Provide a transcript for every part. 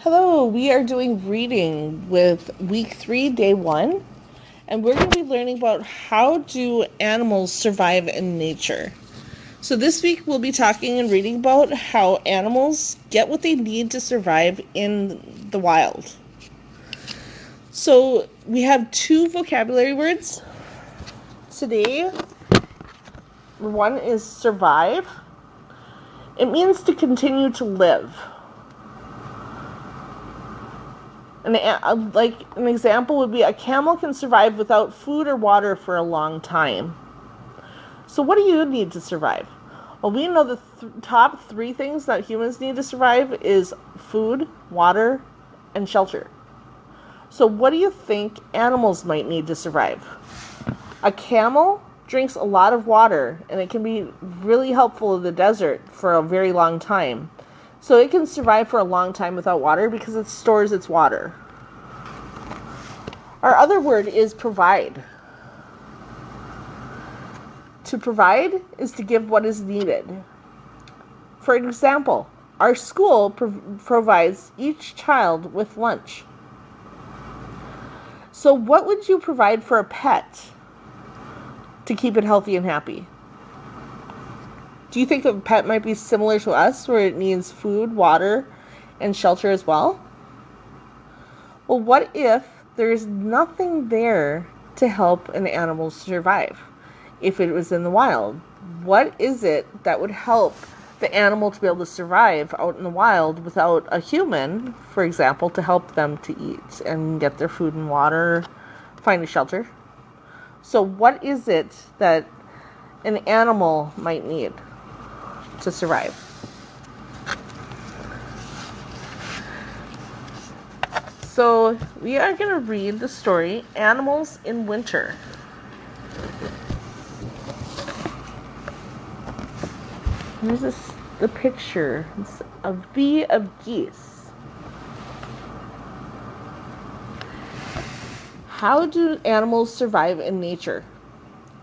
Hello, we are doing reading with week 3, day 1, and we're going to be learning about how do animals survive in nature. So this week we'll be talking and reading about how animals get what they need to survive in the wild. So we have 2 vocabulary words today. One is survive. It means to continue to live. An example would be a camel can survive without food or water for a long time. So what do you need to survive? Well, we know the top 3 things that humans need to survive is food, water, and shelter. So what do you think animals might need to survive? A camel drinks a lot of water, and it can be really helpful in the desert for a very long time. So it can survive for a long time without water because it stores its water. Our other word is provide. To provide is to give what is needed. For example, our school provides each child with lunch. So what would you provide for a pet to keep it healthy and happy? Do you think a pet might be similar to us, where it needs food, water, and shelter as well? Well, what if there's nothing there to help an animal survive if it was in the wild? What is it that would help the animal to be able to survive out in the wild without a human, for example, to help them to eat and get their food and water, find a shelter? So what is it that an animal might need to survive? So we are going to read the story Animals in Winter. Here's the picture. It's a V of geese. How do animals survive in nature?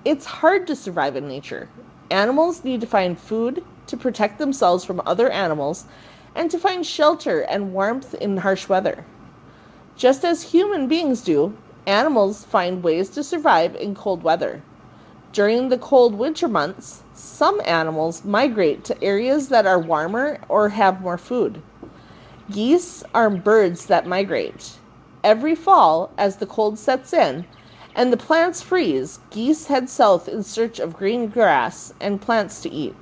It's hard to survive in nature. Animals need to find food to protect themselves from other animals and to find shelter and warmth in harsh weather. Just as human beings do, animals find ways to survive in cold weather. During the cold winter months, some animals migrate to areas that are warmer or have more food. Geese are birds that migrate. Every fall, as the cold sets in and the plants freeze, geese head south in search of green grass and plants to eat.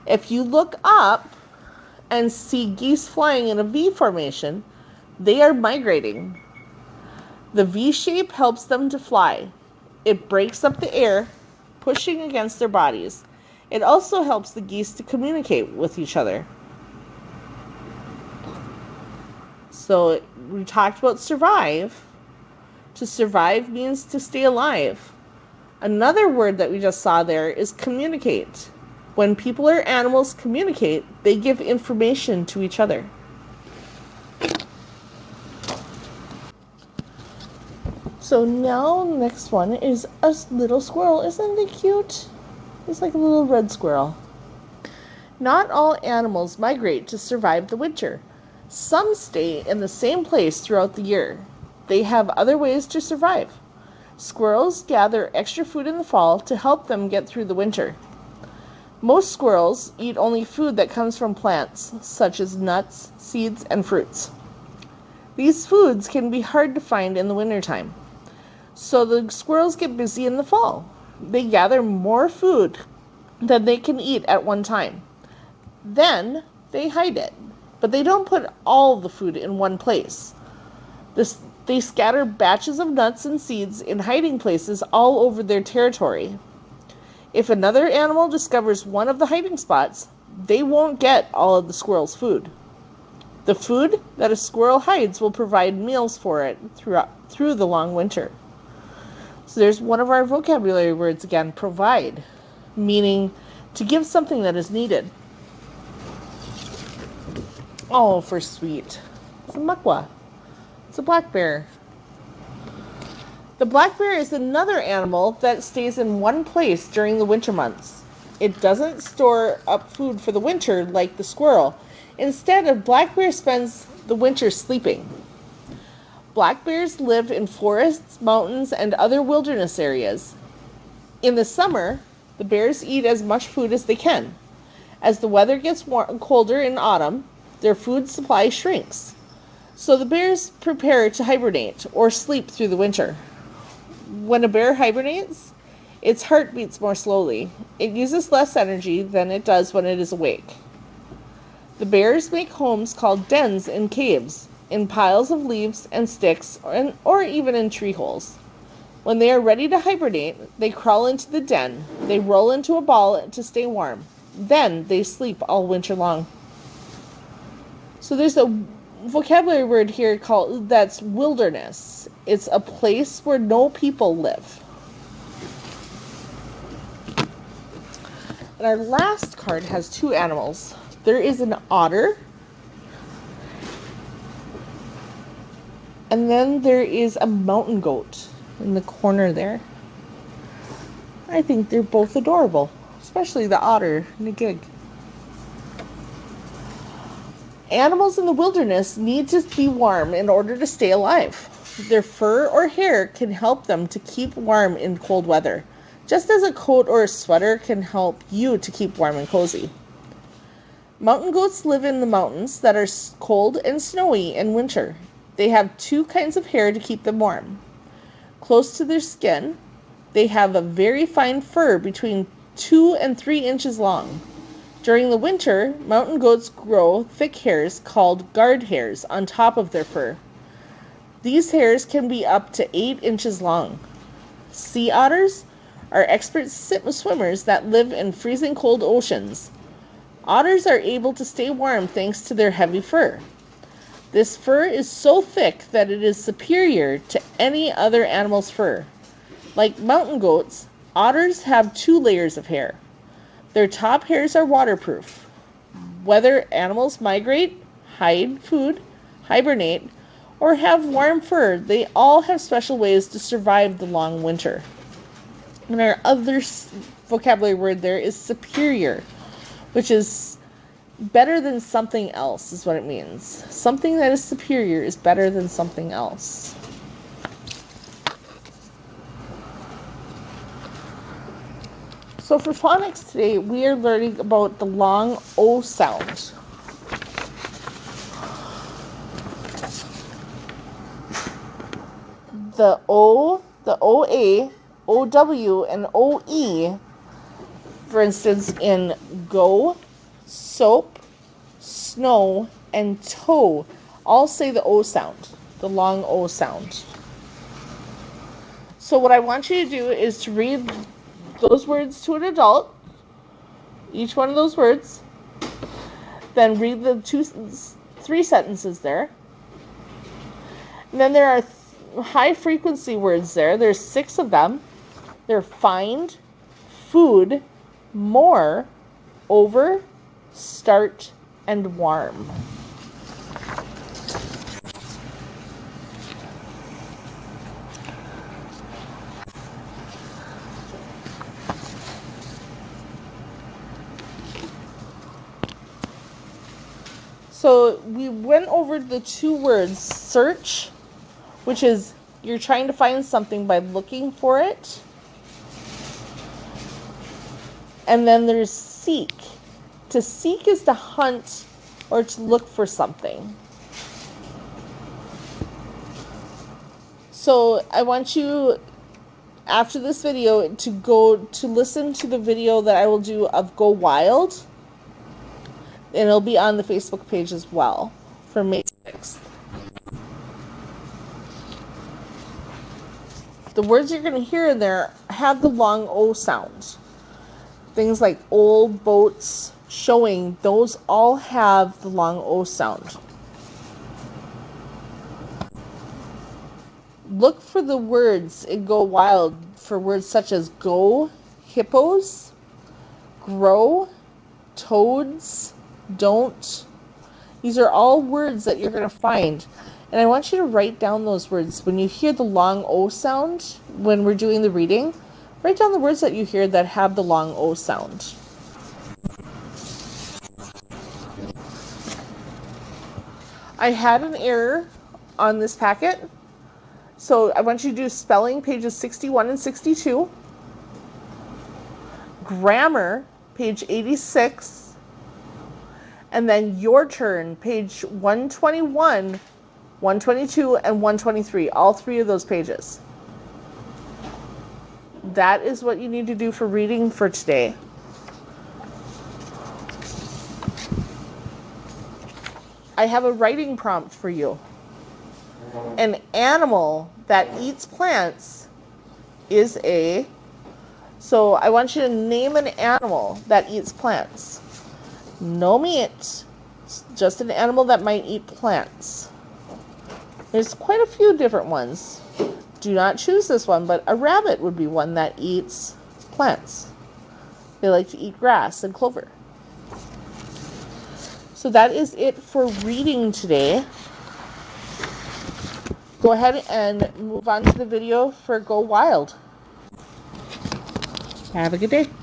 If you look up and see geese flying in a V formation, they are migrating. The V shape helps them to fly. It breaks up the air, pushing against their bodies. It also helps the geese to communicate with each other. So we talked about survive. To survive means to stay alive. Another word that we just saw there is communicate. When people or animals communicate, they give information to each other. So now the next one is a little squirrel. Isn't it cute? It's like a little red squirrel. Not all animals migrate to survive the winter. Some stay in the same place throughout the year. They have other ways to survive. Squirrels gather extra food in the fall to help them get through the winter. Most squirrels eat only food that comes from plants, such as nuts, seeds, and fruits. These foods can be hard to find in the wintertime. So the squirrels get busy in the fall. They gather more food than they can eat at one time. Then they hide it. But they don't put all the food in one place. They scatter batches of nuts and seeds in hiding places all over their territory. If another animal discovers one of the hiding spots, they won't get all of the squirrel's food. The food that a squirrel hides will provide meals for it through the long winter. So there's one of our vocabulary words again, provide, meaning to give something that is needed. Oh, for sweet. It's a muckwa. It's a black bear. The black bear is another animal that stays in one place during the winter months. It doesn't store up food for the winter like the squirrel. Instead, a black bear spends the winter sleeping. Black bears live in forests, mountains, and other wilderness areas. In the summer, the bears eat as much food as they can. As the weather gets colder in autumn, their food supply shrinks. So the bears prepare to hibernate or sleep through the winter. When a bear hibernates, its heart beats more slowly. It uses less energy than it does when it is awake. The bears make homes called dens in caves, in piles of leaves and sticks, or even in tree holes. When they are ready to hibernate, they crawl into the den. They roll into a ball to stay warm. Then they sleep all winter long. So there's a vocabulary word here that's wilderness. It's a place where no people live. And our last card has two animals. There is an otter. And then there is a mountain goat in the corner there. I think they're both adorable, especially the otter and the gig. Animals in the wilderness need to be warm in order to stay alive. Their fur or hair can help them to keep warm in cold weather, just as a coat or a sweater can help you to keep warm and cozy. Mountain goats live in the mountains that are cold and snowy in winter. They have two kinds of hair to keep them warm. Close to their skin, they have a very fine fur between 2 and 3 inches long. During the winter, mountain goats grow thick hairs called guard hairs on top of their fur. These hairs can be up to 8 inches long. Sea otters are expert swimmers that live in freezing cold oceans. Otters are able to stay warm thanks to their heavy fur. This fur is so thick that it is superior to any other animal's fur. Like mountain goats, otters have 2 layers of hair. Their top hairs are waterproof. Whether animals migrate, hide food, hibernate, or have warm fur, they all have special ways to survive the long winter. And our other vocabulary word there is superior, which is better than something else, is what it means. Something that is superior is better than something else. So for phonics today, we are learning about the long O sound. The O, the OA, OW, and OE, for instance, in go, soap, snow, and toe, all say the O sound, the long O sound. So what I want you to do is to read those words to an adult, each one of those words, then read the 3 sentences there. And then there are high frequency words there. There's 6 of them. They're find, food, more, over, start, and warm. So we went over the 2 words, search, which is you're trying to find something by looking for it. And then there's seek. To seek is to hunt or to look for something. So I want you, after this video, to go to listen to the video that I will do of Go Wild. And it'll be on the Facebook page as well for May 6th. The words you're going to hear in there have the long O sound. Things like old, boats, showing, those all have the long O sound. Look for the words in Go Wild for words such as go, hippos, grow, toads, don't. These are all words that you're going to find. And I want you to write down those words. When you hear the long O sound, when we're doing the reading, write down the words that you hear that have the long O sound. I had an error on this packet, so I want you to do spelling pages 61 and 62, grammar page 86, and then your turn page 121, 122, and 123, all 3 of those pages. That is what you need to do for reading for today. I have a writing prompt for you. An animal that eats plants is a... So I want you to name an animal that eats plants. No meat, just an animal that might eat plants. There's quite a few different ones. Do not choose this one, but a rabbit would be one that eats plants. They like to eat grass and clover. So that is it for reading today. Go ahead and move on to the video for Go Wild. Have a good day.